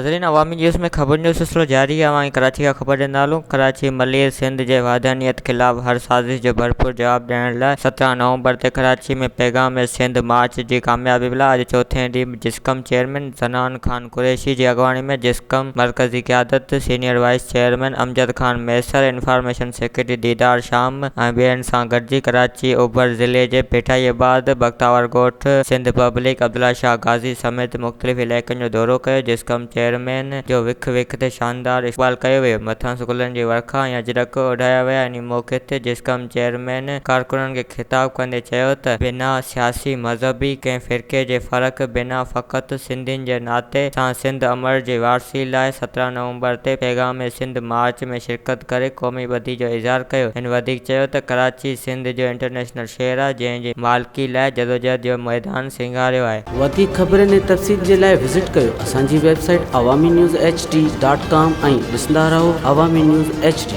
नाज़रीन, अवामी न्यूज़ में खबर जो सिलसिलो जारी है। वहीं कराची का खबर ॾींदा हलूं। कराची मलीर सिंध जे वाहदानियत ख़िलाफ़ हर साज़िश जो भरपूर जवाब ॾियण लाइ 17 नवंबर ते कराची में पैगाम सिंध मार्च जी कामयाबी बिला अॼु चौथे ॾींहुं जिस्कम चेयरमैन ज़नान खान कुरैशी जी अॻवानी में जिस्कम मरकज़ी क़यादत, senior vice chairman Amjad Khan Maisar, information secretary दीदार शाम ऐं ॿियनि सां गॾिजी कराची ओभर ज़िले जे पेठाईबाद, बख्तावर ॻोठ, सिंध पब्लिक, अब्दुल्ला शाह गाज़ी समेत मुख़्तलिफ़ इलाइक़नि जो दौरो कयो। जिस्कम चेयरमैन जो विख ते शानदार इक़बाल कयो वियो। मथां स्कूलनि जी वर्खा ऐं अजरक उॾाया विया। इन मौक़े ते जिस्कम चेयरमैन कारकुननि खे ख़िताब कंदे चयो त बिना सियासी मज़हबी कंहिं फ़िरक़े जे फ़र्क़ बिना फ़क़ति सिंधियुनि जे नाते सां सिंध अमर जी वारसी लाइ 17 नवंबर ते पैगाम सिंध मार्च में शिरकत करे क़ौमी ॿधी जो इज़हार कयो। हिन वधीक चयो त कराची सिंध जो इंटरनेशनल शहर आहे जंहिं जी मालिकी लाइ जदोजहद जो मैदान सिंगारियो आहे। वधीक ख़बरनि ऐं तफ़सील जे लाइ विज़िट कयो असांजी वेबसाइट awamiNewsHD.com ऐं ॾिसंदा रहो अवामी न्यूज़ HD।